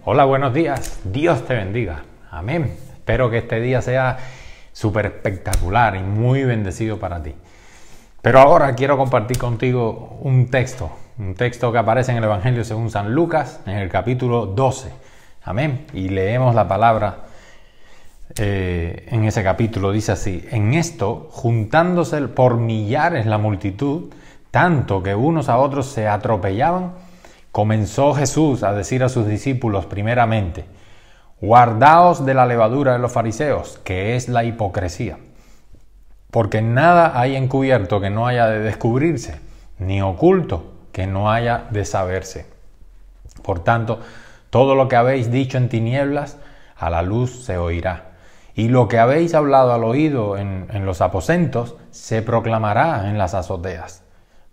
Hola, buenos días. Dios te bendiga. Amén. Espero que este día sea súper espectacular y muy bendecido para ti. Pero ahora quiero compartir contigo un texto que aparece en el Evangelio según San Lucas, en el capítulo 12. Amén. Y leemos la palabra en ese capítulo. Dice así: en esto, juntándose por millares la multitud, tanto que unos a otros se atropellaban, comenzó Jesús a decir a sus discípulos primeramente: guardaos de la levadura de los fariseos, que es la hipocresía. Porque nada hay encubierto que no haya de descubrirse, ni oculto que no haya de saberse. Por tanto, todo lo que habéis dicho en tinieblas, a la luz se oirá. Y lo que habéis hablado al oído en los aposentos, se proclamará en las azoteas.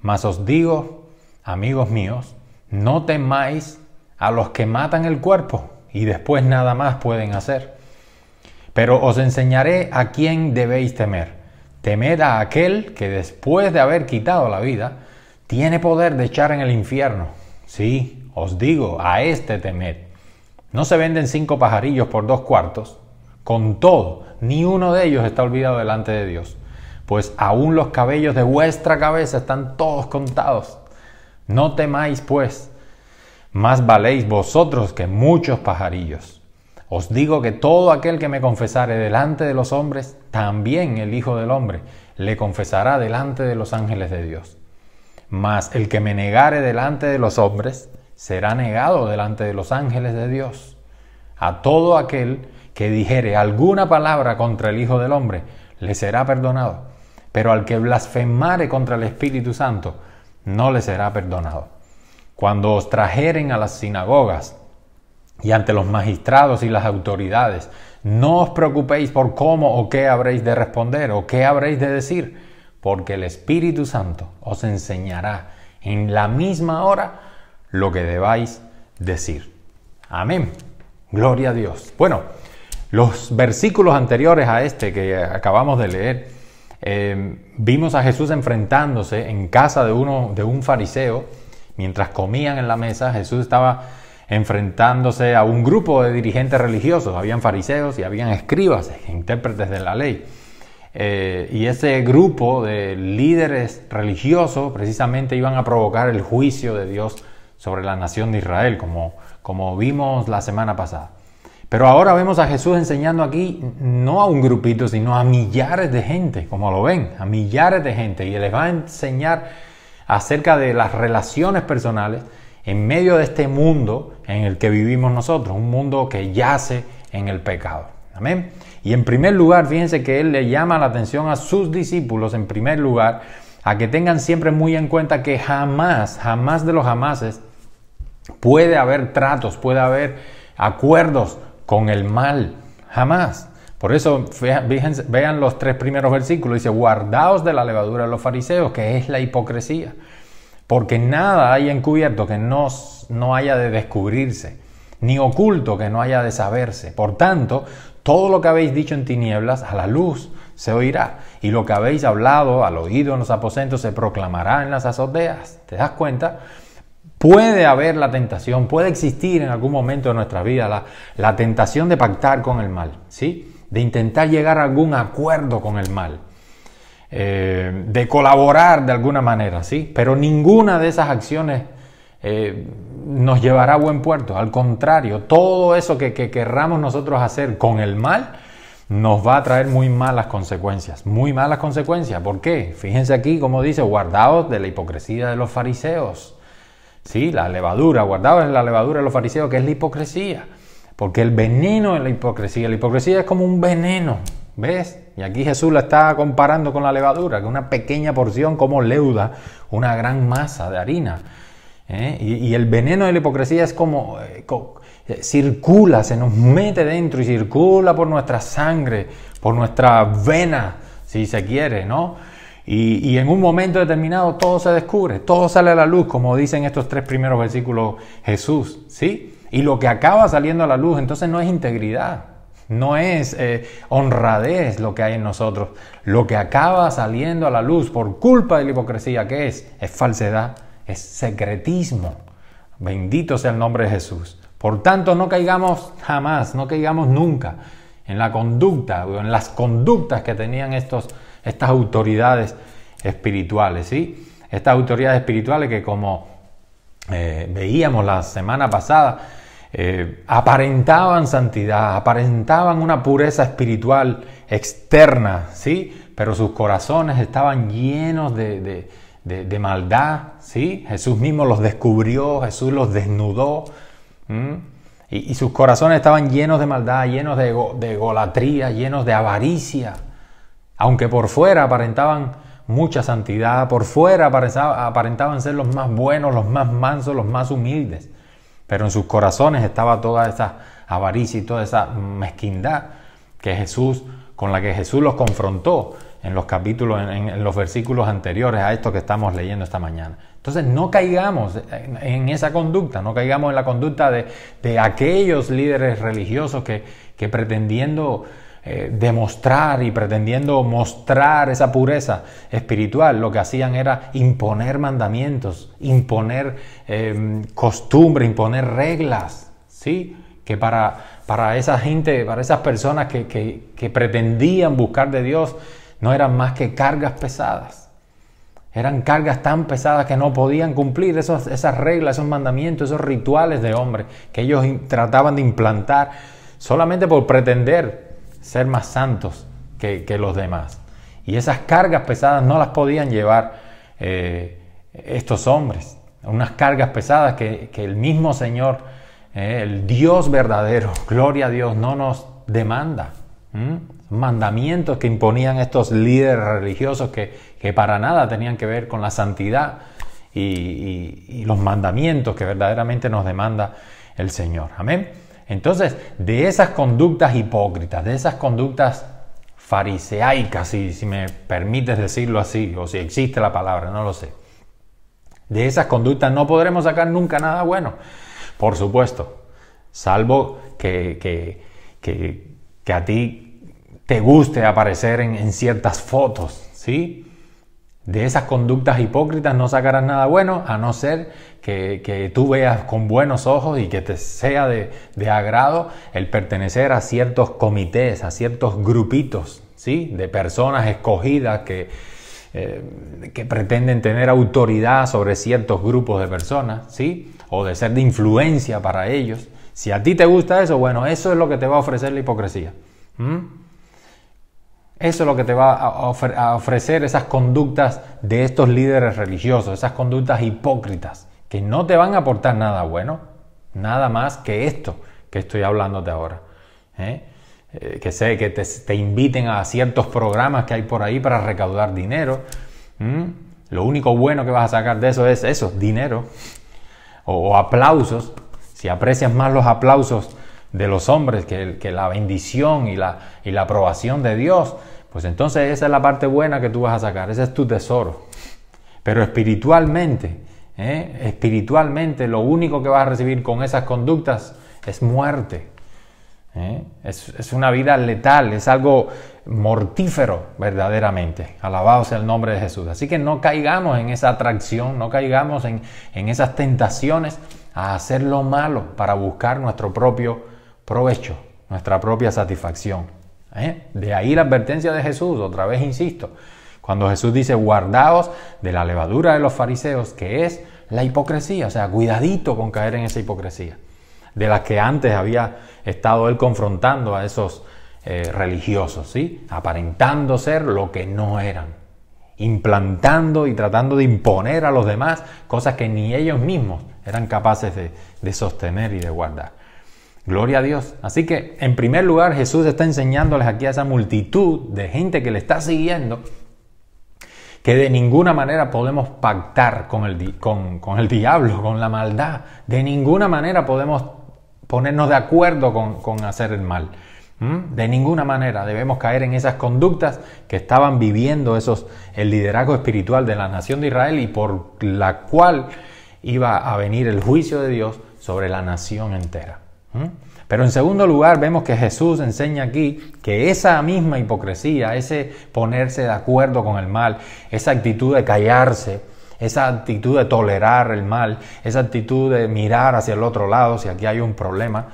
Mas os digo, amigos míos, no temáis a los que matan el cuerpo y después nada más pueden hacer. Pero os enseñaré a quién debéis temer. Temed a aquel que después de haber quitado la vida, tiene poder de echar en el infierno. Sí, os digo, a este temed. ¿No se venden 5 pajarillos por 2 cuartos? Con todo, ni uno de ellos está olvidado delante de Dios. Pues aún los cabellos de vuestra cabeza están todos contados. No temáis, pues, más valéis vosotros que muchos pajarillos. Os digo que todo aquel que me confesare delante de los hombres, también el Hijo del Hombre le confesará delante de los ángeles de Dios. Mas el que me negare delante de los hombres, será negado delante de los ángeles de Dios. A todo aquel que dijere alguna palabra contra el Hijo del Hombre, le será perdonado. Pero al que blasfemare contra el Espíritu Santo, no le será perdonado. Cuando os trajeren a las sinagogas y ante los magistrados y las autoridades, no os preocupéis por cómo o qué habréis de responder o qué habréis de decir, porque el Espíritu Santo os enseñará en la misma hora lo que debáis decir. Amén. Gloria a Dios. Bueno, los versículos anteriores a este que acabamos de leer, vimos a Jesús enfrentándose en casa de un fariseo. Mientras comían en la mesa, Jesús estaba enfrentándose a un grupo de dirigentes religiosos. Habían fariseos y habían escribas, intérpretes de la ley. Y ese grupo de líderes religiosos precisamente iban a provocar el juicio de Dios sobre la nación de Israel, como vimos la semana pasada. Pero ahora vemos a Jesús enseñando aquí no a un grupito, sino a millares de gente, como lo ven, a millares de gente. Y les va a enseñar acerca de las relaciones personales en medio de este mundo en el que vivimos nosotros, un mundo que yace en el pecado. Amén. Y en primer lugar, fíjense que Él le llama la atención a sus discípulos, en primer lugar, a que tengan siempre muy en cuenta que jamás de los jamases puede haber tratos, puede haber acuerdos con el mal, jamás. Por eso vean los 3 primeros versículos. Dice: guardaos de la levadura de los fariseos, que es la hipocresía. Porque nada hay encubierto que no haya de descubrirse, ni oculto que no haya de saberse. Por tanto, todo lo que habéis dicho en tinieblas, a la luz se oirá. Y lo que habéis hablado al oído en los aposentos, se proclamará en las azoteas. ¿Te das cuenta? Puede haber la tentación, puede existir en algún momento de nuestra vida la tentación de pactar con el mal, ¿sí? De intentar llegar a algún acuerdo con el mal, de colaborar de alguna manera, ¿sí? Pero ninguna de esas acciones nos llevará a buen puerto. Al contrario, todo eso que querramos nosotros hacer con el mal nos va a traer muy malas consecuencias. Muy malas consecuencias. ¿Por qué? Fíjense aquí como dice: guardaos de la hipocresía de los fariseos. Sí, la levadura, guardados en la levadura de los fariseos, que es la hipocresía. Porque el veneno de la hipocresía es como un veneno, ¿ves? Y aquí Jesús la está comparando con la levadura, que una pequeña porción como leuda una gran masa de harina. Y el veneno de la hipocresía es como circula, se nos mete dentro y circula por nuestra sangre, por nuestra vena, si se quiere, ¿no? Y en un momento determinado todo se descubre, todo sale a la luz, como dicen estos 3 primeros versículos Jesús, ¿sí? Y lo que acaba saliendo a la luz entonces no es integridad, no es honradez lo que hay en nosotros. Lo que acaba saliendo a la luz por culpa de la hipocresía, ¿qué es? Es falsedad, es secretismo. Bendito sea el nombre de Jesús. Por tanto, no caigamos jamás, no caigamos nunca en la conducta o en las conductas que tenían estas autoridades espirituales, ¿sí? Estas autoridades espirituales que, como veíamos la semana pasada, aparentaban santidad, aparentaban una pureza espiritual externa, ¿sí? Pero sus corazones estaban llenos de maldad, ¿sí? Jesús mismo los descubrió, Jesús los desnudó, y sus corazones estaban llenos de maldad, llenos de egolatría, llenos de avaricia. Aunque por fuera aparentaban mucha santidad, por fuera aparentaban ser los más buenos, los más mansos, los más humildes, pero en sus corazones estaba toda esa avaricia y toda esa mezquindad con la que Jesús los confrontó en los capítulos, en los versículos anteriores a esto que estamos leyendo esta mañana. Entonces no caigamos en esa conducta, no caigamos en la conducta de aquellos líderes religiosos que pretendiendo demostrar y pretendiendo mostrar esa pureza espiritual, lo que hacían era imponer mandamientos, imponer costumbre, imponer reglas, ¿sí? Que para esa gente, para esas personas que pretendían buscar de Dios, no eran más que cargas pesadas. Eran cargas tan pesadas que no podían cumplir esas reglas, esos mandamientos, esos rituales de hombre que ellos trataban de implantar solamente por pretender ser más santos que los demás. Y esas cargas pesadas no las podían llevar estos hombres. Unas cargas pesadas que el mismo Señor, el Dios verdadero, gloria a Dios, no nos demanda. Mandamientos que imponían estos líderes religiosos que para nada tenían que ver con la santidad y los mandamientos que verdaderamente nos demanda el Señor. Amén. Entonces, de esas conductas hipócritas, de esas conductas fariseaicas, si me permites decirlo así, o si existe la palabra, no lo sé. De esas conductas no podremos sacar nunca nada bueno, por supuesto, salvo que a ti te guste aparecer en ciertas fotos, ¿sí? De esas conductas hipócritas no sacarás nada bueno, a no ser que tú veas con buenos ojos y que te sea de agrado el pertenecer a ciertos comités, a ciertos grupitos, ¿sí? De personas escogidas que pretenden tener autoridad sobre ciertos grupos de personas, ¿sí? O de ser de influencia para ellos. Si a ti te gusta eso, bueno, eso es lo que te va a ofrecer la hipocresía. Eso es lo que te va a ofrecer esas conductas de estos líderes religiosos, esas conductas hipócritas, que no te van a aportar nada bueno, nada más que esto que estoy hablándote ahora. Que te inviten a ciertos programas que hay por ahí para recaudar dinero. Lo único bueno que vas a sacar de eso es eso, dinero o aplausos. Si aprecias más los aplausos de los hombres que la bendición y la aprobación de Dios, pues entonces esa es la parte buena que tú vas a sacar, ese es tu tesoro. Pero espiritualmente lo único que vas a recibir con esas conductas es muerte. Es una vida letal, es algo mortífero verdaderamente. Alabado sea el nombre de Jesús. Así que no caigamos en esa atracción, no caigamos en esas tentaciones a hacer lo malo para buscar nuestro propio provecho, nuestra propia satisfacción. De ahí la advertencia de Jesús, otra vez insisto, cuando Jesús dice guardaos de la levadura de los fariseos, que es la hipocresía, o sea, cuidadito con caer en esa hipocresía, de la que antes había estado él confrontando a esos religiosos, ¿sí? Aparentando ser lo que no eran, implantando y tratando de imponer a los demás cosas que ni ellos mismos eran capaces de sostener y de guardar. Gloria a Dios. Así que, en primer lugar, Jesús está enseñándoles aquí a esa multitud de gente que le está siguiendo que de ninguna manera podemos pactar con el diablo, con la maldad. De ninguna manera podemos ponernos de acuerdo con hacer el mal. De ninguna manera debemos caer en esas conductas que estaban viviendo el liderazgo espiritual de la nación de Israel y por la cual iba a venir el juicio de Dios sobre la nación entera. Pero en segundo lugar vemos que Jesús enseña aquí que esa misma hipocresía, ese ponerse de acuerdo con el mal, esa actitud de callarse, esa actitud de tolerar el mal, esa actitud de mirar hacia el otro lado si aquí hay un problema.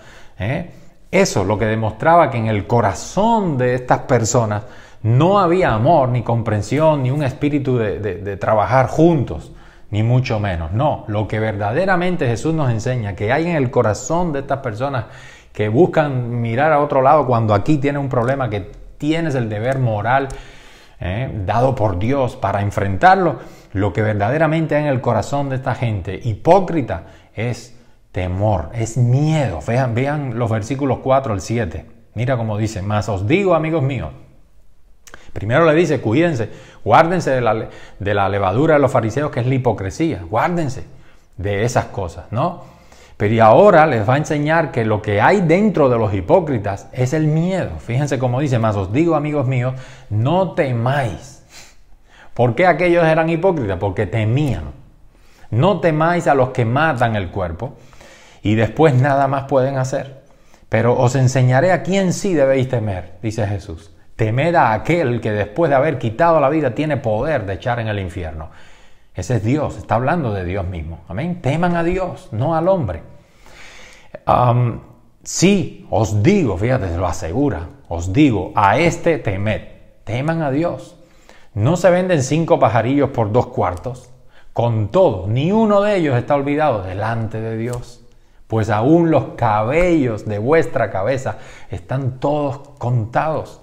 Eso lo que demostraba que en el corazón de estas personas no había amor, ni comprensión, ni un espíritu de trabajar juntos, ni mucho menos. No, lo que verdaderamente Jesús nos enseña que hay en el corazón de estas personas que buscan mirar a otro lado cuando aquí tienes un problema, que tienes el deber moral dado por Dios para enfrentarlo. Lo que verdaderamente hay en el corazón de esta gente hipócrita es temor, es miedo. Vean los versículos 4 al 7. Mira cómo dice: mas os digo, amigos míos. Primero le dice: cuídense, guárdense de la levadura de los fariseos, que es la hipocresía. Guárdense de esas cosas, ¿no? Pero y ahora les va a enseñar que lo que hay dentro de los hipócritas es el miedo. Fíjense cómo dice: mas os digo, amigos míos, no temáis. ¿Por qué aquellos eran hipócritas? Porque temían. No temáis a los que matan el cuerpo y después nada más pueden hacer. Pero os enseñaré a quién sí debéis temer, dice Jesús. Temed a aquel que después de haber quitado la vida tiene poder de echar en el infierno. Ese es Dios, está hablando de Dios mismo. Amén. Teman a Dios, no al hombre. Sí, os digo, fíjate, se lo asegura. Os digo, a este temed. Teman a Dios. ¿No se venden 5 pajarillos por 2 cuartos? Con todo, ni uno de ellos está olvidado delante de Dios. Pues aún los cabellos de vuestra cabeza están todos contados.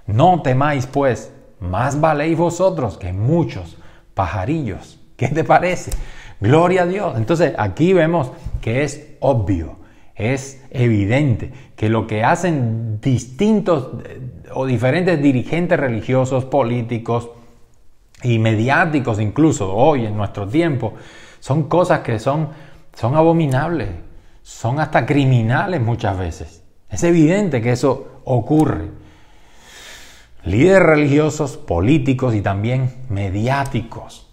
No temáis, pues, más valéis vosotros que muchos pajarillos. ¿Qué te parece? Gloria a Dios. Entonces aquí vemos que es obvio, es evidente que lo que hacen distintos o diferentes dirigentes religiosos, políticos y mediáticos incluso hoy en nuestro tiempo, son cosas que son abominables, son hasta criminales muchas veces. Es evidente que eso ocurre. Líderes religiosos, políticos y también mediáticos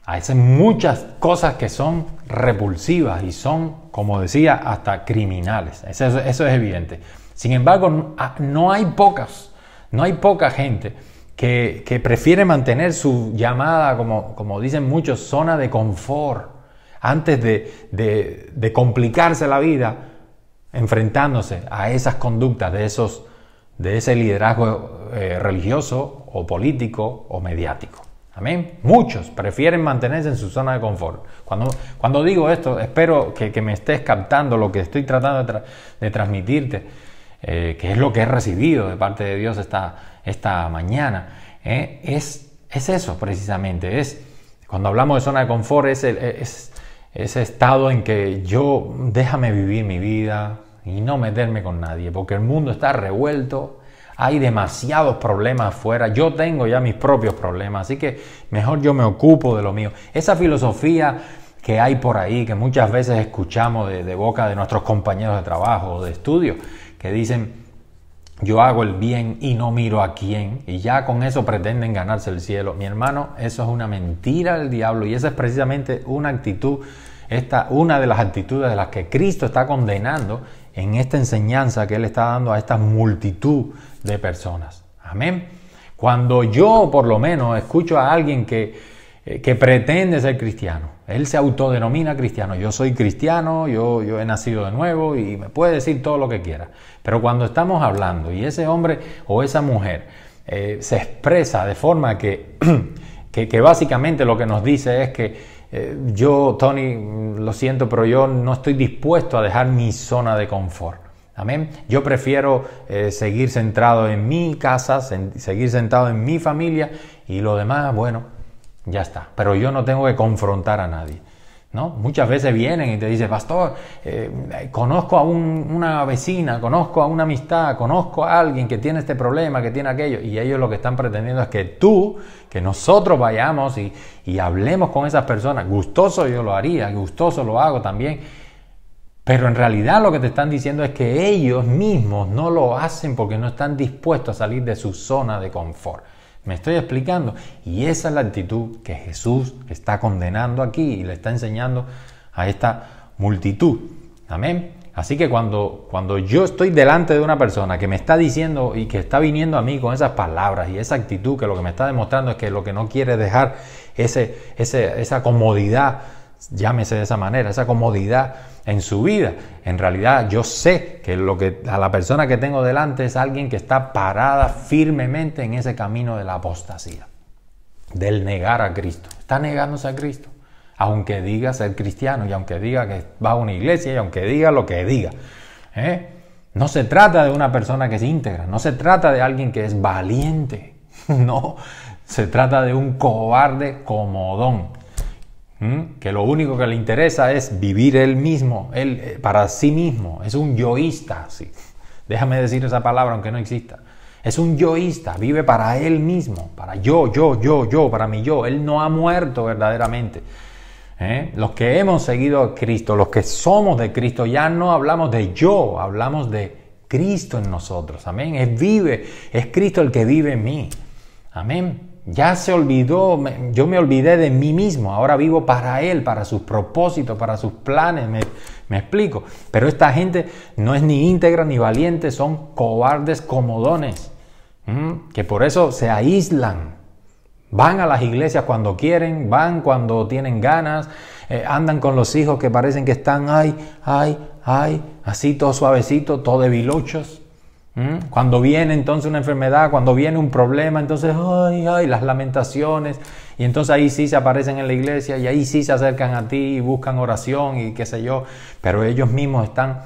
hacen muchas cosas que son repulsivas y son, como decía, hasta criminales. Eso es evidente. Sin embargo, no hay poca gente que prefiere mantener su llamada, como dicen muchos, zona de confort, antes de complicarse la vida enfrentándose a esas conductas de ese liderazgo religioso o político o mediático. Amén. Muchos prefieren mantenerse en su zona de confort. Cuando digo esto, espero que me estés captando lo que estoy tratando de transmitirte, que es lo que he recibido de parte de Dios esta mañana. Es eso precisamente. Cuando hablamos de zona de confort, es ese estado en que yo déjame vivir mi vida y no meterme con nadie, porque el mundo está revuelto. Hay demasiados problemas afuera. Yo tengo ya mis propios problemas, así que mejor yo me ocupo de lo mío. Esa filosofía que hay por ahí, que muchas veces escuchamos de boca de nuestros compañeros de trabajo o de estudio, que dicen: yo hago el bien y no miro a quién, y ya con eso pretenden ganarse el cielo. Mi hermano, eso es una mentira del diablo, y esa es precisamente una de las actitudes de las que Cristo está condenando en esta enseñanza que Él está dando a esta multitud de personas. Amén. Cuando yo, por lo menos, escucho a alguien que pretende ser cristiano, él se autodenomina cristiano. Yo soy cristiano, yo he nacido de nuevo, y me puede decir todo lo que quiera. Pero cuando estamos hablando y ese hombre o esa mujer se expresa de forma que básicamente lo que nos dice es que yo, Tony, lo siento, pero yo no estoy dispuesto a dejar mi zona de confort. Amén. Yo prefiero seguir centrado en mi casa, seguir sentado en mi familia, y lo demás, bueno, ya está. Pero yo no tengo que confrontar a nadie, ¿no? Muchas veces vienen y te dicen: pastor, conozco a una vecina, conozco a una amistad, conozco a alguien que tiene este problema, que tiene aquello. Y ellos lo que están pretendiendo es que nosotros vayamos y hablemos con esas personas. Gustoso yo lo haría, gustoso lo hago también. Pero en realidad lo que te están diciendo es que ellos mismos no lo hacen porque no están dispuestos a salir de su zona de confort. ¿Me estoy explicando? Y esa es la actitud que Jesús está condenando aquí y le está enseñando a esta multitud. Amén. Así que cuando yo estoy delante de una persona que me está diciendo y que está viniendo a mí con esas palabras y esa actitud, que lo que me está demostrando es que lo que no quiere es dejar esa comodidad, llámese de esa manera, esa comodidad en su vida, en realidad yo sé que a la persona que tengo delante es alguien que está parada firmemente en ese camino de la apostasía, del negar a Cristo. Está negándose a Cristo, aunque diga ser cristiano y aunque diga que va a una iglesia y aunque diga lo que diga. No se trata de una persona que es íntegra, no se trata de alguien que es valiente, no, se trata de un cobarde comodón, que lo único que le interesa es vivir él mismo, para sí mismo. Es un yoísta, sí. Déjame decir esa palabra aunque no exista. Es un yoísta, vive para él mismo, para yo, para mi yo. Él no ha muerto verdaderamente. Los que hemos seguido a Cristo, los que somos de Cristo, ya no hablamos de yo, hablamos de Cristo en nosotros. Amén. Es Cristo el que vive en mí. Amén. Ya se olvidó, yo me olvidé de mí mismo, ahora vivo para Él, para sus propósitos, para sus planes, me explico. Pero esta gente no es ni íntegra ni valiente, son cobardes comodones, que por eso se aíslan. Van a las iglesias cuando quieren, van cuando tienen ganas, andan con los hijos que parecen que están, así todo suavecito, todo debiluchos. Cuando viene entonces una enfermedad, cuando viene un problema, entonces las lamentaciones, y entonces ahí sí se aparecen en la iglesia y ahí sí se acercan a ti y buscan oración y qué sé yo, pero ellos mismos están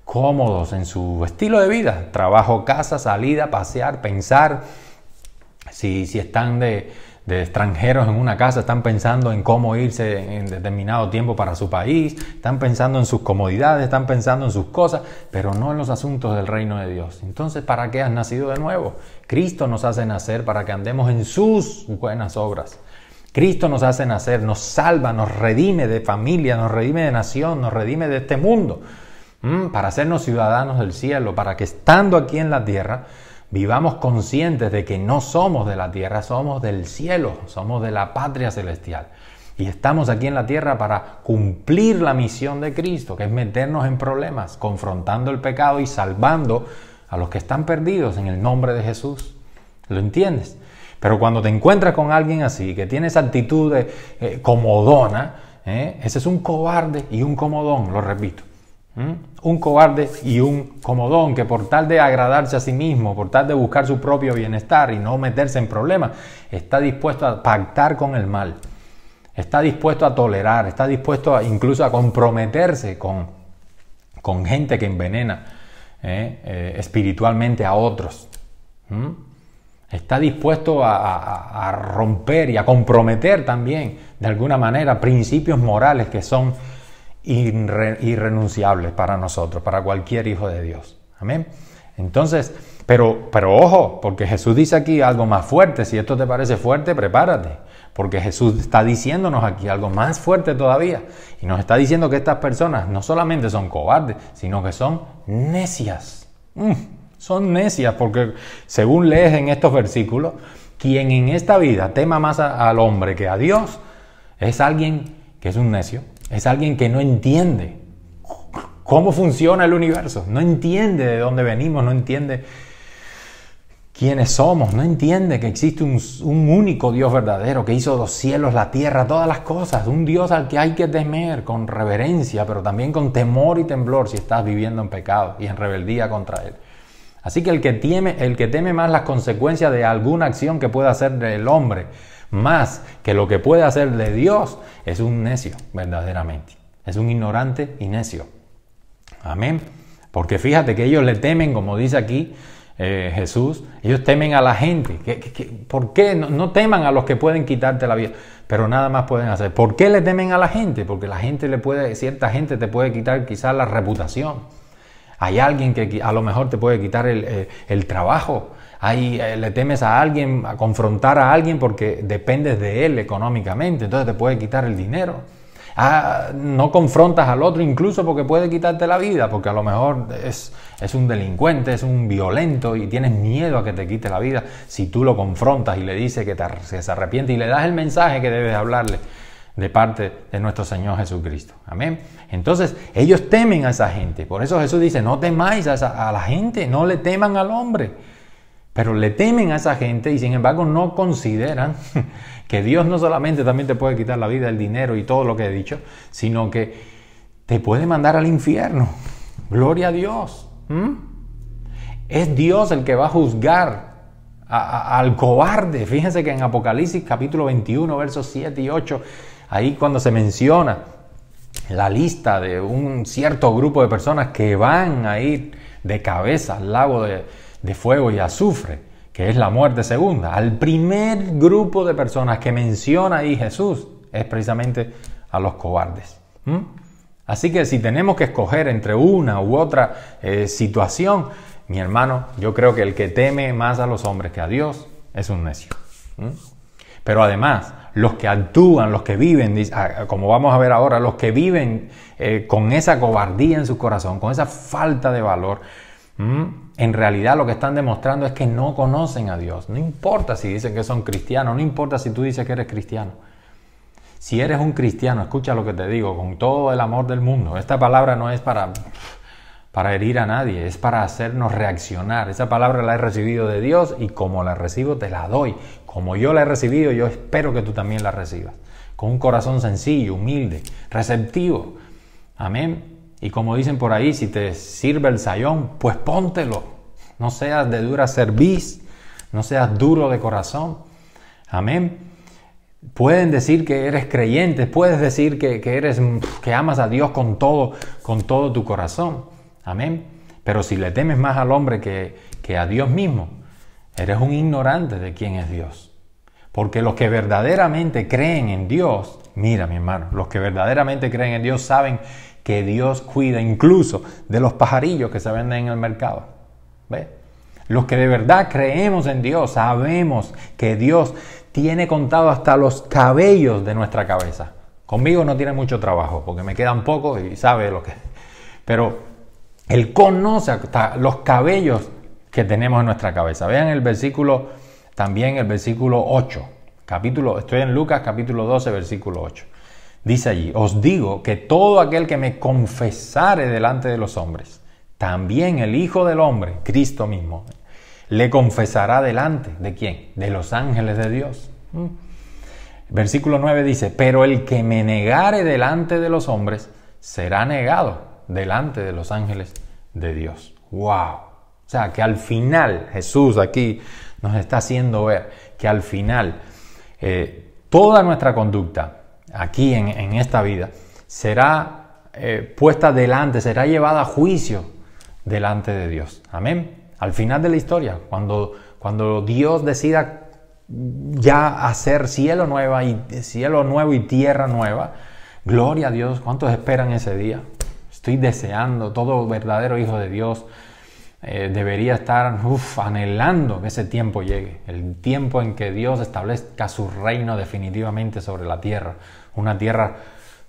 cómodos en su estilo de vida, trabajo, casa, salida, pasear, pensar. Si están de extranjeros en una casa, están pensando en cómo irse en determinado tiempo para su país, están pensando en sus comodidades, están pensando en sus cosas, pero no en los asuntos del reino de Dios. Entonces, ¿para qué has nacido de nuevo? Cristo nos hace nacer para que andemos en sus buenas obras. Cristo nos hace nacer, nos salva, nos redime de familia, nos redime de nación, nos redime de este mundo, para hacernos ciudadanos del cielo, para que estando aquí en la tierra, vivamos conscientes de que no somos de la tierra, somos del cielo, somos de la patria celestial. Y estamos aquí en la tierra para cumplir la misión de Cristo, que es meternos en problemas, confrontando el pecado y salvando a los que están perdidos en el nombre de Jesús. ¿Lo entiendes? Pero cuando te encuentras con alguien así, que tiene esa actitud comodona, ese es un cobarde y un comodón, lo repito. Un cobarde y un comodón que por tal de agradarse a sí mismo, por tal de buscar su propio bienestar y no meterse en problemas, está dispuesto a pactar con el mal, está dispuesto a tolerar, está dispuesto incluso a comprometerse con gente que envenena espiritualmente a otros. Está dispuesto a romper y a comprometer también de alguna manera principios morales que son irrenunciables para nosotros, para cualquier hijo de Dios. Amén. Entonces, pero ojo, porque Jesús dice aquí algo más fuerte. Si esto te parece fuerte, prepárate, porque Jesús está diciéndonos aquí algo más fuerte todavía, y nos está diciendo que estas personas no solamente son cobardes, sino que son necias. Son necias, porque según lees en estos versículos, quien en esta vida tema más al hombre que a Dios es alguien que es un necio. Es alguien que no entiende cómo funciona el universo, no entiende de dónde venimos, no entiende quiénes somos, no entiende que existe un único Dios verdadero que hizo los cielos, la tierra, todas las cosas, un Dios al que hay que temer con reverencia, pero también con temor y temblor si estás viviendo en pecado y en rebeldía contra Él. Así que el que teme más las consecuencias de alguna acción que pueda hacer el hombre, más que lo que puede hacer de Dios, es un necio verdaderamente, es un ignorante y necio. Amén. Porque fíjate que ellos le temen, como dice aquí Jesús, ellos temen a la gente. ¿Por qué? No teman a los que pueden quitarte la vida, pero nada más pueden hacer. ¿Por qué le temen a la gente? Porque la gente cierta gente te puede quitar quizás la reputación. Hay alguien que a lo mejor te puede quitar el trabajo. Le temes a alguien, a confrontar a alguien porque dependes de él económicamente, entonces te puede quitar el dinero. No confrontas al otro incluso porque puede quitarte la vida, porque a lo mejor es un delincuente, es un violento y tienes miedo a que te quite la vida. Si tú lo confrontas y le dices que se arrepiente y le das el mensaje que debes hablarle, de parte de nuestro Señor Jesucristo. Amén. Entonces, ellos temen a esa gente. Por eso Jesús dice, no temáis a la gente, no le teman al hombre. Pero le temen a esa gente y sin embargo no consideran que Dios no solamente también te puede quitar la vida, el dinero y todo lo que he dicho, sino que te puede mandar al infierno. Gloria a Dios. Es Dios el que va a juzgar al cobarde. Fíjense que en Apocalipsis capítulo 21, versos 7 y 8, ahí cuando se menciona la lista de un cierto grupo de personas que van a ir de cabeza al lago de fuego y azufre, que es la muerte segunda, al primer grupo de personas que menciona ahí Jesús es precisamente a los cobardes. Así que si tenemos que escoger entre una u otra situación, mi hermano, yo creo que el que teme más a los hombres que a Dios es un necio. Pero además, los que actúan, los que viven, como vamos a ver ahora, los que viven con esa cobardía en su corazón, con esa falta de valor, en realidad lo que están demostrando es que no conocen a Dios. No importa si dicen que son cristianos, no importa si tú dices que eres cristiano. Si eres un cristiano, escucha lo que te digo, con todo el amor del mundo. Esta palabra no es para herir a nadie, es para hacernos reaccionar. Esa palabra la he recibido de Dios y como la recibo te la doy. Como yo la he recibido, yo espero que tú también la recibas. Con un corazón sencillo, humilde, receptivo. Amén. Y como dicen por ahí, si te sirve el sayón, pues póntelo. No seas de dura cerviz, no seas duro de corazón. Amén. Pueden decir que eres creyente, puedes decir que amas a Dios con todo tu corazón. Amén. Pero si le temes más al hombre que a Dios mismo, eres un ignorante de quién es Dios. Porque los que verdaderamente creen en Dios, mira mi hermano, los que verdaderamente creen en Dios saben que Dios cuida incluso de los pajarillos que se venden en el mercado. ¿Ve? Los que de verdad creemos en Dios, sabemos que Dios tiene contado hasta los cabellos de nuestra cabeza. Conmigo no tiene mucho trabajo, porque me quedan pocos y sabe lo que... Pero Él conoce hasta los cabellos que tenemos en nuestra cabeza. Vean el versículo, también el versículo 8. Estoy en Lucas capítulo 12, versículo 8. Dice allí, os digo que todo aquel que me confesare delante de los hombres, también el Hijo del Hombre, Cristo mismo, le confesará delante, ¿de quién? De los ángeles de Dios. Versículo 9 dice, pero el que me negare delante de los hombres, será negado delante de los ángeles de Dios. ¡Wow! O sea, que al final, Jesús aquí nos está haciendo ver que al final toda nuestra conducta aquí en esta vida será puesta delante, será llevada a juicio delante de Dios. Amén. Al final de la historia, cuando Dios decida ya hacer cielo nuevo y tierra nueva, gloria a Dios. ¿Cuántos esperan ese día? Estoy deseando, todo verdadero hijo de Dios debería estar anhelando que ese tiempo llegue, el tiempo en que Dios establezca su reino definitivamente sobre la tierra, una tierra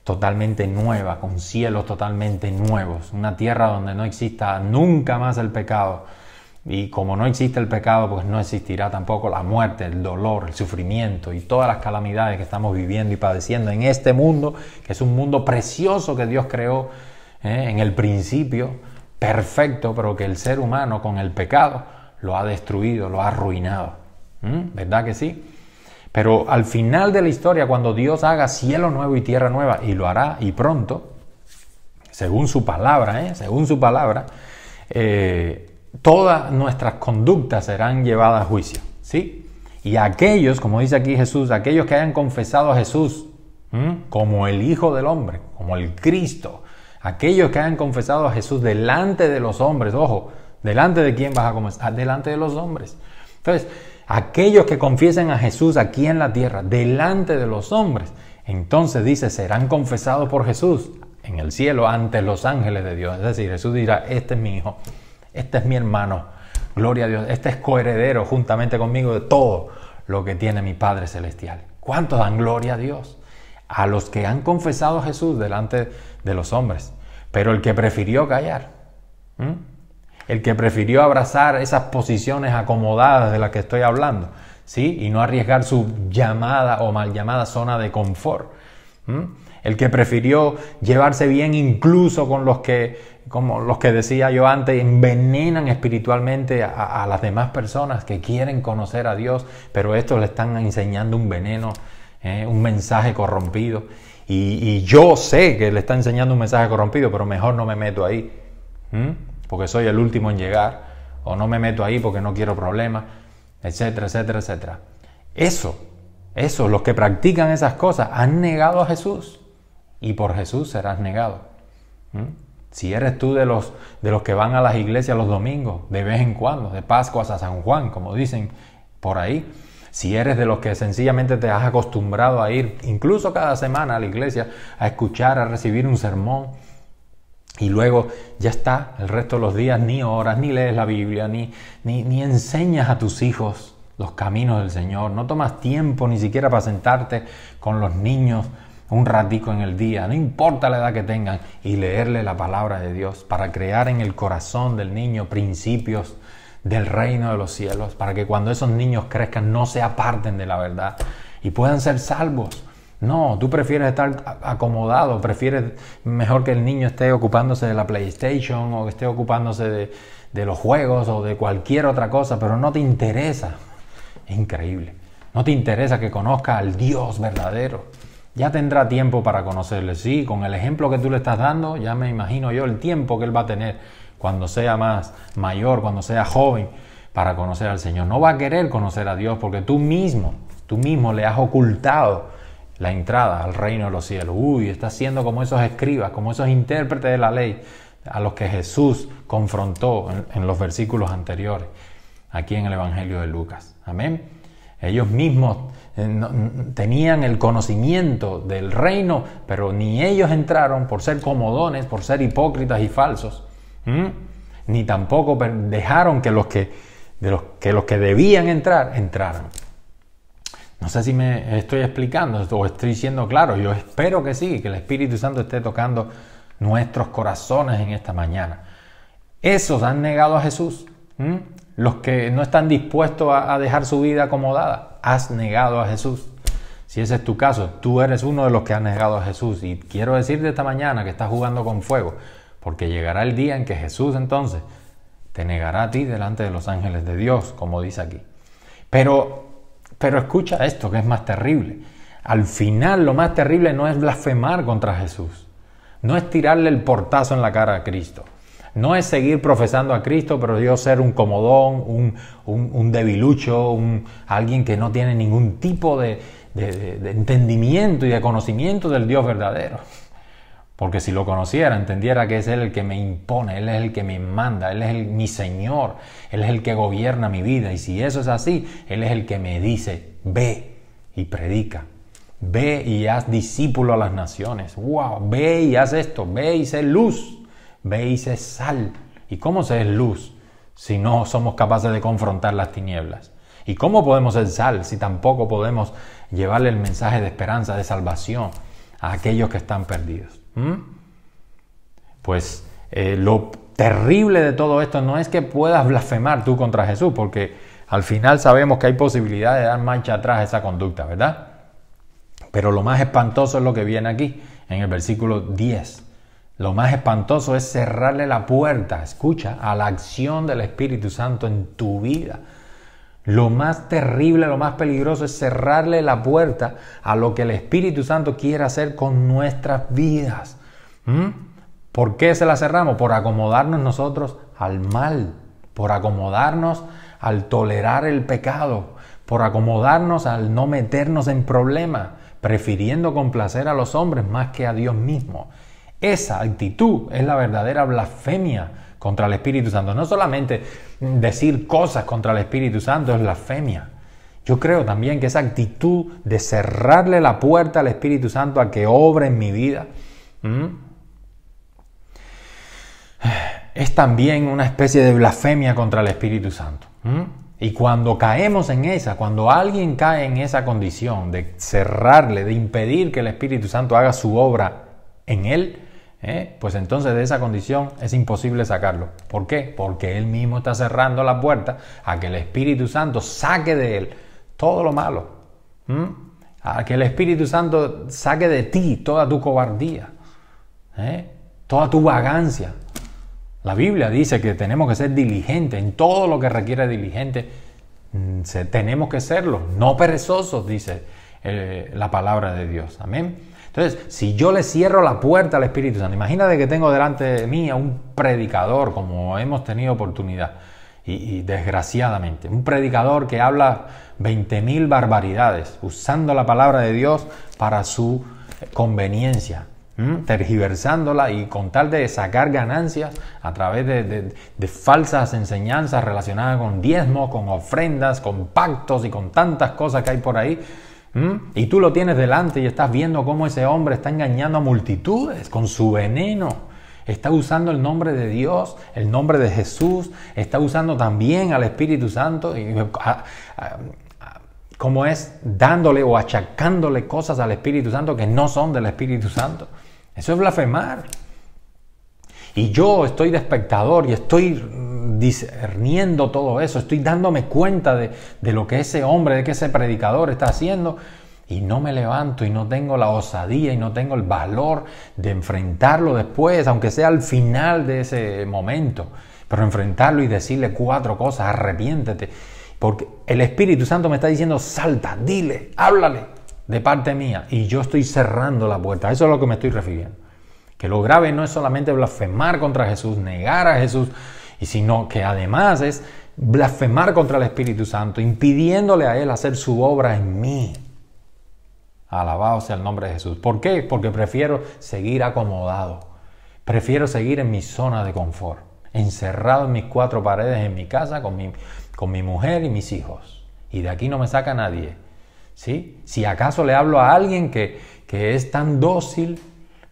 totalmente nueva, con cielos totalmente nuevos, una tierra donde no exista nunca más el pecado, y como no existe el pecado, pues no existirá tampoco la muerte, el dolor, el sufrimiento y todas las calamidades que estamos viviendo y padeciendo en este mundo, que es un mundo precioso que Dios creó en el principio, perfecto, pero que el ser humano con el pecado lo ha destruido, lo ha arruinado. ¿Verdad que sí? Pero al final de la historia, cuando Dios haga cielo nuevo y tierra nueva, y lo hará y pronto, según su palabra, todas nuestras conductas serán llevadas a juicio, ¿sí? Y aquellos, como dice aquí Jesús, aquellos que hayan confesado a Jesús como el Hijo del Hombre, como el Cristo, aquellos que hayan confesado a Jesús delante de los hombres, ojo, ¿delante de quién vas a confesar? Delante de los hombres. Entonces, aquellos que confiesen a Jesús aquí en la tierra, delante de los hombres, entonces dice, serán confesados por Jesús en el cielo ante los ángeles de Dios. Es decir, Jesús dirá, este es mi hijo, este es mi hermano, gloria a Dios, este es coheredero juntamente conmigo de todo lo que tiene mi Padre Celestial. ¿Cuántos dan gloria a Dios? A los que han confesado a Jesús delante de los hombres. Pero el que prefirió callar, el que prefirió abrazar esas posiciones acomodadas de las que estoy hablando, ¿sí? Y no arriesgar su llamada o mal llamada zona de confort, El que prefirió llevarse bien incluso con los que, como los que decía yo antes, envenenan espiritualmente a las demás personas que quieren conocer a Dios, pero estos le están enseñando un veneno, un mensaje corrompido. Y yo sé que le está enseñando un mensaje corrompido, pero mejor no me meto ahí, porque soy el último en llegar, o no me meto ahí porque no quiero problemas, etcétera, etcétera, etcétera. Eso, los que practican esas cosas han negado a Jesús y por Jesús serás negado. Si eres tú de los que van a las iglesias los domingos, de vez en cuando, de Pascuas a San Juan, como dicen por ahí, si eres de los que sencillamente te has acostumbrado a ir incluso cada semana a la iglesia, a escuchar, a recibir un sermón, y luego ya está, el resto de los días ni oras, ni lees la Biblia, ni enseñas a tus hijos los caminos del Señor, no tomas tiempo ni siquiera para sentarte con los niños un ratico en el día, no importa la edad que tengan, y leerle la palabra de Dios para crear en el corazón del niño principios del reino de los cielos, para que cuando esos niños crezcan no se aparten de la verdad y puedan ser salvos. No, tú prefieres estar acomodado, prefieres mejor que el niño esté ocupándose de la PlayStation o que esté ocupándose de los juegos o de cualquier otra cosa, pero no te interesa. Es increíble. No te interesa que conozca al Dios verdadero. Ya tendrá tiempo para conocerle. Sí, con el ejemplo que tú le estás dando, ya me imagino yo el tiempo que él va a tener cuando sea más mayor, cuando sea joven, para conocer al Señor. No va a querer conocer a Dios porque tú mismo le has ocultado la entrada al reino de los cielos. Estás siendo como esos escribas, como esos intérpretes de la ley a los que Jesús confrontó en los versículos anteriores, aquí en el Evangelio de Lucas. Amén. Ellos mismos tenían el conocimiento del reino, pero ni ellos entraron por ser comodones, por ser hipócritas y falsos, ni tampoco dejaron que los que debían entrar, entraran. No sé si me estoy explicando o estoy siendo claro. Yo espero que sí, que el Espíritu Santo esté tocando nuestros corazones en esta mañana. Esos han negado a Jesús. Los que no están dispuestos a dejar su vida acomodada, has negado a Jesús. Si ese es tu caso, tú eres uno de los que has negado a Jesús. Y quiero decirte esta mañana que estás jugando con fuego, porque llegará el día en que Jesús entonces te negará a ti delante de los ángeles de Dios, como dice aquí. Pero escucha esto, que es más terrible. Al final, lo más terrible no es blasfemar contra Jesús. No es tirarle el portazo en la cara a Cristo. No es seguir profesando a Cristo, pero yo ser un comodón, un debilucho, alguien que no tiene ningún tipo de entendimiento y de conocimiento del Dios verdadero. Porque si lo conociera, entendiera que es Él el que me impone, Él es el que me manda, Él es mi Señor, Él es el que gobierna mi vida. Y si eso es así, Él es el que me dice, ve y predica, ve y haz discípulo a las naciones. ¡Wow! Ve y haz esto, ve y sé luz. Ve y sé sal. ¿Y cómo se es luz si no somos capaces de confrontar las tinieblas? ¿Y cómo podemos ser sal si tampoco podemos llevarle el mensaje de esperanza, de salvación a aquellos que están perdidos? Pues lo terrible de todo esto no es que puedas blasfemar tú contra Jesús, porque al final sabemos que hay posibilidad de dar marcha atrás a esa conducta, ¿verdad? Pero lo más espantoso es lo que viene aquí, en el versículo 10. Lo más espantoso es cerrarle la puerta, escucha, a la acción del Espíritu Santo en tu vida. Lo más terrible, lo más peligroso es cerrarle la puerta a lo que el Espíritu Santo quiere hacer con nuestras vidas. ¿Por qué se la cerramos? Por acomodarnos nosotros al mal, por acomodarnos al tolerar el pecado, por acomodarnos al no meternos en problemas, prefiriendo complacer a los hombres más que a Dios mismo. Esa actitud es la verdadera blasfemia contra el Espíritu Santo. No solamente decir cosas contra el Espíritu Santo es blasfemia. Yo creo también que esa actitud de cerrarle la puerta al Espíritu Santo a que obre en mi vida es también una especie de blasfemia contra el Espíritu Santo. Y cuando caemos en esa, cuando alguien cae en esa condición de cerrarle, de impedir que el Espíritu Santo haga su obra en él, pues entonces de esa condición es imposible sacarlo. ¿Por qué? Porque él mismo está cerrando la puerta a que el Espíritu Santo saque de él todo lo malo. a que el Espíritu Santo saque de ti toda tu cobardía, toda tu vagancia. La Biblia dice que tenemos que ser diligentes en todo lo que requiere diligente. Tenemos que serlo, no perezosos, dice la palabra de Dios. Amén. Entonces, si yo le cierro la puerta al Espíritu Santo, imagínate que tengo delante de mí a un predicador, como hemos tenido oportunidad, y desgraciadamente, un predicador que habla 20.000 barbaridades, usando la palabra de Dios para su conveniencia, tergiversándola y con tal de sacar ganancias a través de falsas enseñanzas relacionadas con diezmos, con ofrendas, con pactos y con tantas cosas que hay por ahí. Y tú lo tienes delante y estás viendo cómo ese hombre está engañando a multitudes con su veneno. Está usando el nombre de Dios, el nombre de Jesús, está usando también al Espíritu Santo, y como es dándole o achacándole cosas al Espíritu Santo que no son del Espíritu Santo. Eso es blasfemar. Y yo estoy de espectador y estoy discerniendo todo eso, estoy dándome cuenta de lo que ese hombre, de que ese predicador está haciendo, y no me levanto y no tengo la osadía y no tengo el valor de enfrentarlo después, aunque sea al final de ese momento, pero enfrentarlo y decirle 4 cosas: arrepiéntete, porque el Espíritu Santo me está diciendo salta, dile, háblale de parte mía, y yo estoy cerrando la puerta. Eso es a lo que me estoy refiriendo. Que lo grave no es solamente blasfemar contra Jesús, negar a Jesús, y sino que además es blasfemar contra el Espíritu Santo, impidiéndole a Él hacer su obra en mí. Alabado sea el nombre de Jesús. ¿Por qué? Porque prefiero seguir acomodado. Prefiero seguir en mi zona de confort, encerrado en mis 4 paredes en mi casa con mi mujer y mis hijos. Y de aquí no me saca nadie. ¿Sí? Si acaso le hablo a alguien que es tan dócil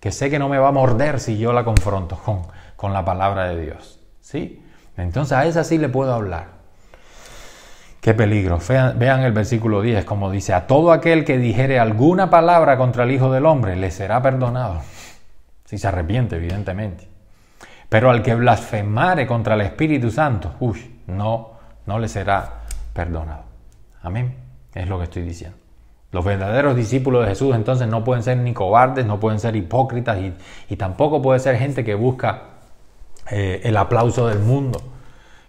que sé que no me va a morder si yo la confronto con la palabra de Dios. ¿Sí? Entonces a esa sí le puedo hablar. Qué peligro. Vean el versículo 10, como dice: a todo aquel que dijere alguna palabra contra el Hijo del Hombre le será perdonado. Si se arrepiente, evidentemente. Pero al que blasfemare contra el Espíritu Santo, no le será perdonado. Amén. Es lo que estoy diciendo. Los verdaderos discípulos de Jesús entonces no pueden ser ni cobardes, no pueden ser hipócritas, y tampoco puede ser gente que busca el aplauso del mundo,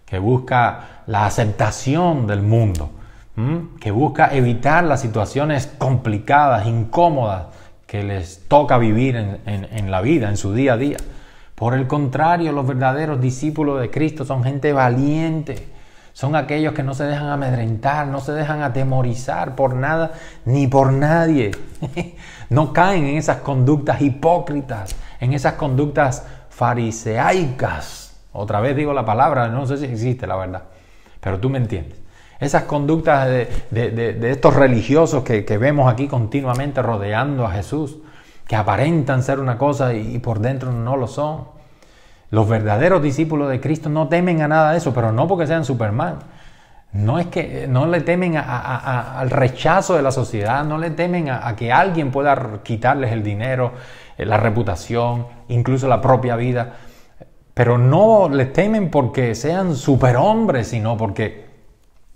que busca la aceptación del mundo, que busca evitar las situaciones complicadas, incómodas que les toca vivir en la vida, en su día a día. Por el contrario, los verdaderos discípulos de Cristo son gente valiente, son aquellos que no se dejan amedrentar, no se dejan atemorizar por nada ni por nadie. No caen en esas conductas hipócritas, en esas conductas fariseaicas. Otra vez digo la palabra, no sé si existe la verdad, pero tú me entiendes. Esas conductas de estos religiosos que vemos aquí continuamente rodeando a Jesús, que aparentan ser una cosa y por dentro no lo son. Los verdaderos discípulos de Cristo no temen a nada de eso, pero no porque sean Superman. No es que no le temen al rechazo de la sociedad, no le temen a que alguien pueda quitarles el dinero, la reputación, incluso la propia vida. Pero no le temen porque sean superhombres, sino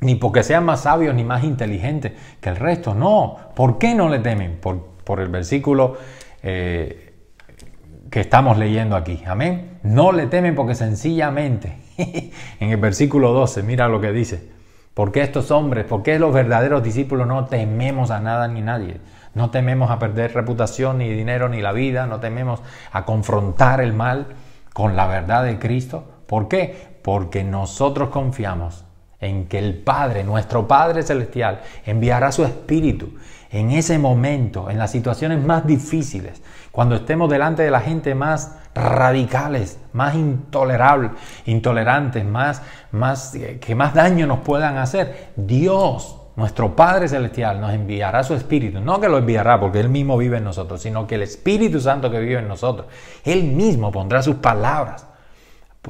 ni porque sean más sabios ni más inteligentes que el resto. No. ¿Por qué no le temen? Por el versículo que estamos leyendo aquí. Amén. No le temen porque sencillamente, en el versículo 12, mira lo que dice. ¿Por qué estos hombres, por qué los verdaderos discípulos no tememos a nada ni nadie? No tememos a perder reputación, ni dinero, ni la vida. No tememos a confrontar el mal con la verdad de Cristo. ¿Por qué? Porque nosotros confiamos en que el Padre, nuestro Padre Celestial, enviará su Espíritu en ese momento, en las situaciones más difíciles, cuando estemos delante de la gente más radicales, más intolerantes, que más daño nos puedan hacer. Dios, nuestro Padre Celestial, nos enviará su Espíritu. No que lo enviará porque Él mismo vive en nosotros, sino que el Espíritu Santo que vive en nosotros, Él mismo pondrá sus palabras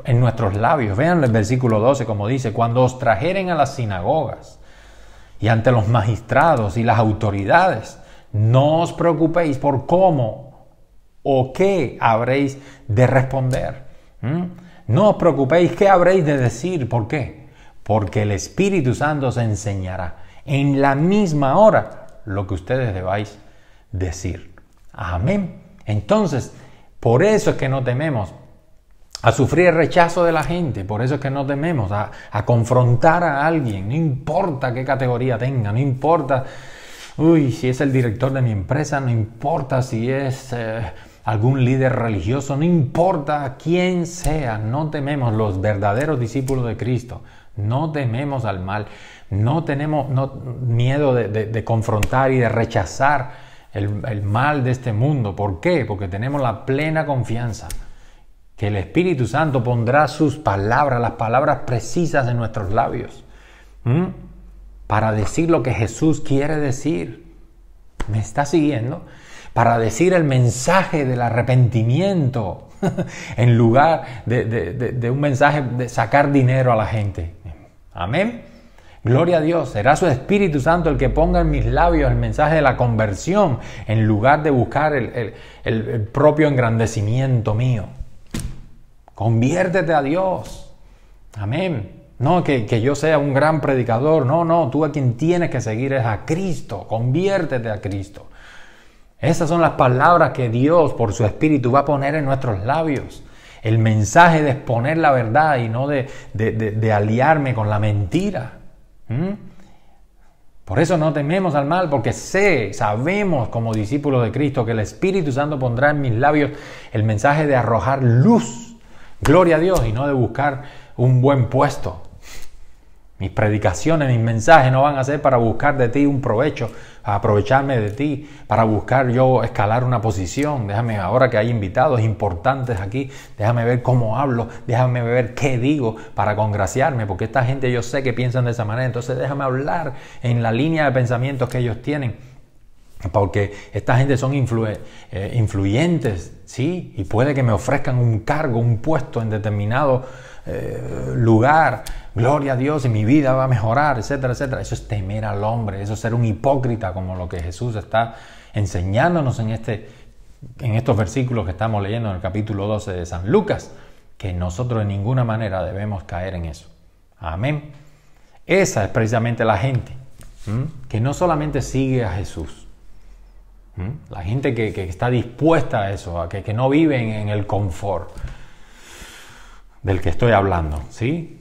en nuestros labios. Vean el versículo 12 como dice: cuando os trajeren a las sinagogas y ante los magistrados y las autoridades, no os preocupéis por cómo o qué habréis de responder. No os preocupéis qué habréis de decir. ¿Por qué? Porque el Espíritu Santo os enseñará en la misma hora lo que ustedes debáis decir. Amén. Entonces, por eso es que no tememos a sufrir el rechazo de la gente, por eso es que no tememos a confrontar a alguien, no importa qué categoría tenga, no importa si es el director de mi empresa, no importa si es algún líder religioso, no importa quién sea, no tememos. Los verdaderos discípulos de Cristo no tememos al mal, no tenemos miedo de confrontar y de rechazar el mal de este mundo. ¿Por qué? Porque tenemos la plena confianza que el Espíritu Santo pondrá sus palabras, las palabras precisas en nuestros labios, para decir lo que Jesús quiere decir. ¿Me está siguiendo? Para decir el mensaje del arrepentimiento en lugar de un mensaje de sacar dinero a la gente. Amén. Gloria a Dios. Será su Espíritu Santo el que ponga en mis labios el mensaje de la conversión en lugar de buscar el propio engrandecimiento mío. Conviértete a Dios. Amén. No que yo sea un gran predicador. No, tú a quien tienes que seguir es a Cristo. Conviértete a Cristo. Esas son las palabras que Dios por su Espíritu va a poner en nuestros labios. El mensaje de exponer la verdad y no de aliarme con la mentira. Por eso no tememos al mal, porque sabemos como discípulos de Cristo que el Espíritu Santo pondrá en mis labios el mensaje de arrojar luz. Gloria a Dios, y no de buscar un buen puesto. Mis predicaciones, mis mensajes no van a ser para buscar de ti un provecho, aprovecharme de ti, para buscar yo escalar una posición. Déjame, ahora que hay invitados importantes aquí, déjame ver cómo hablo, déjame ver qué digo para congraciarme, porque esta gente yo sé que piensan de esa manera, entonces déjame hablar en la línea de pensamientos que ellos tienen. Porque esta gente son influyentes, ¿sí? Y puede que me ofrezcan un cargo, un puesto en determinado lugar. Gloria a Dios, y mi vida va a mejorar, etcétera, etcétera. Eso es temer al hombre, eso es ser un hipócrita, como lo que Jesús está enseñándonos en estos versículos que estamos leyendo en el capítulo 12 de San Lucas, que nosotros de ninguna manera debemos caer en eso. Amén. Esa es precisamente la gente que no solamente sigue a Jesús, la gente que está dispuesta a eso, que no vive en el confort del que estoy hablando, ¿sí?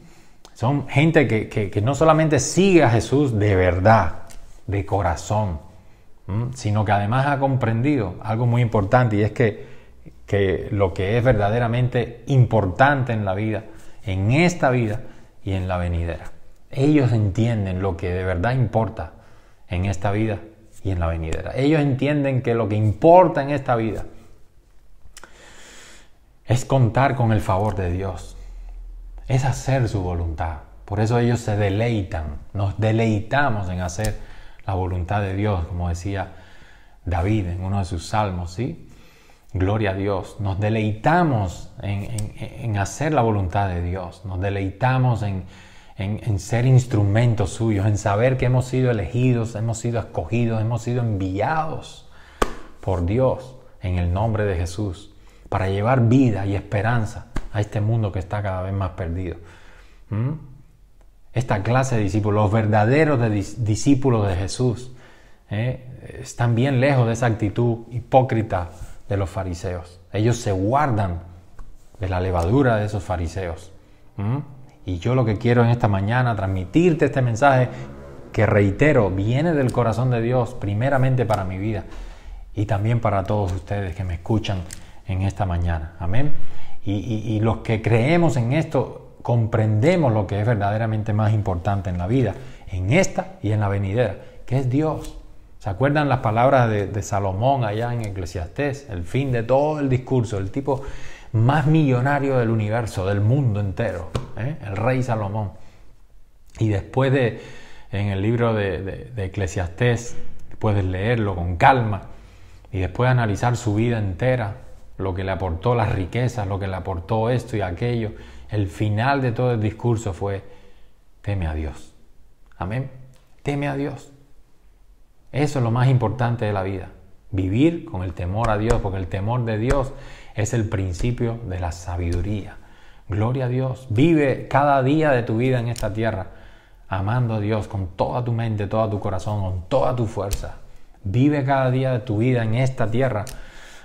Son gente que no solamente sigue a Jesús de verdad, de corazón, sino que además ha comprendido algo muy importante, y es que lo que es verdaderamente importante en la vida, en esta vida y en la venidera. Ellos entienden lo que de verdad importa en esta vida y en la venidera. Ellos entienden que lo que importa en esta vida es contar con el favor de Dios, es hacer su voluntad. Por eso ellos se deleitan, nos deleitamos en hacer la voluntad de Dios, como decía David en uno de sus salmos, ¿sí? Gloria a Dios. Nos deleitamos en hacer la voluntad de Dios, nos deleitamos en ser instrumentos suyos, en saber que hemos sido elegidos, hemos sido escogidos, hemos sido enviados por Dios en el nombre de Jesús para llevar vida y esperanza a este mundo que está cada vez más perdido. Esta clase de discípulos, los verdaderos discípulos de Jesús, están bien lejos de esa actitud hipócrita de los fariseos. Ellos se guardan de la levadura de esos fariseos. Y yo lo que quiero en esta mañana transmitirte este mensaje que, reitero, viene del corazón de Dios primeramente para mi vida y también para todos ustedes que me escuchan en esta mañana. Amén. Y los que creemos en esto comprendemos lo que es verdaderamente más importante en la vida, en esta y en la venidera, que es Dios. ¿Se acuerdan las palabras de Salomón allá en Eclesiastés? El fin de todo el discurso, el tipo más millonario del universo, del mundo entero, el rey Salomón. Y después en el libro de Eclesiastés, puedes leerlo con calma y después analizar su vida entera, lo que le aportó las riquezas, lo que le aportó esto y aquello. El final de todo el discurso fue: teme a Dios. Amén. Teme a Dios. Eso es lo más importante de la vida. Vivir con el temor a Dios, porque el temor de Dios es el principio de la sabiduría. Gloria a Dios. Vive cada día de tu vida en esta tierra amando a Dios con toda tu mente, todo tu corazón, con toda tu fuerza. Vive cada día de tu vida en esta tierra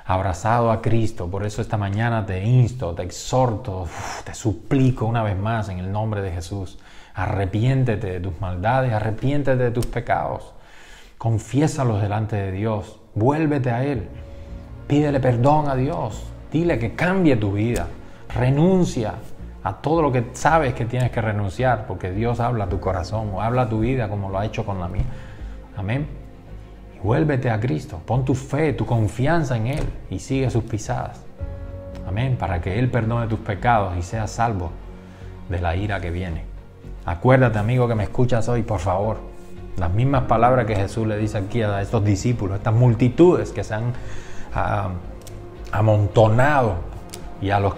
abrazado a Cristo. Por eso esta mañana te insto, te exhorto, te suplico una vez más en el nombre de Jesús. Arrepiéntete de tus maldades, arrepiéntete de tus pecados. Confiésalos delante de Dios. Vuélvete a Él. Pídele perdón a Dios. Dile que cambie tu vida. Renuncia a todo lo que sabes que tienes que renunciar, porque Dios habla a tu corazón o habla a tu vida como lo ha hecho con la mía. Amén. Y vuélvete a Cristo. Pon tu fe, tu confianza en Él y sigue sus pisadas. Amén. Para que Él perdone tus pecados y seas salvo de la ira que viene. Acuérdate, amigo, que me escuchas hoy, por favor. Las mismas palabras que Jesús le dice aquí a estos discípulos, estas multitudes que se han amontonado y a las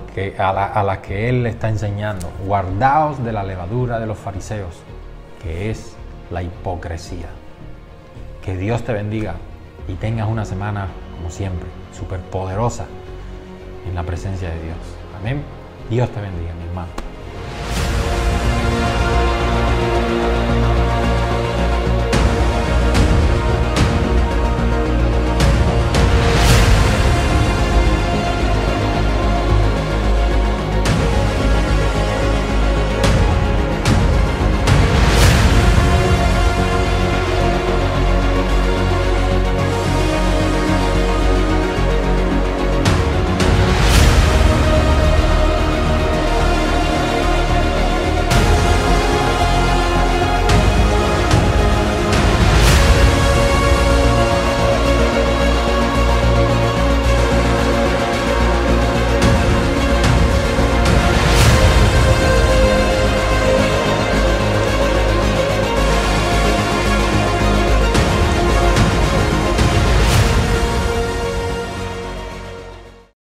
que Él le está enseñando. Guardaos de la levadura de los fariseos, que es la hipocresía. Que Dios te bendiga y tengas una semana, como siempre, súper poderosa en la presencia de Dios. Amén. Dios te bendiga, mi hermano.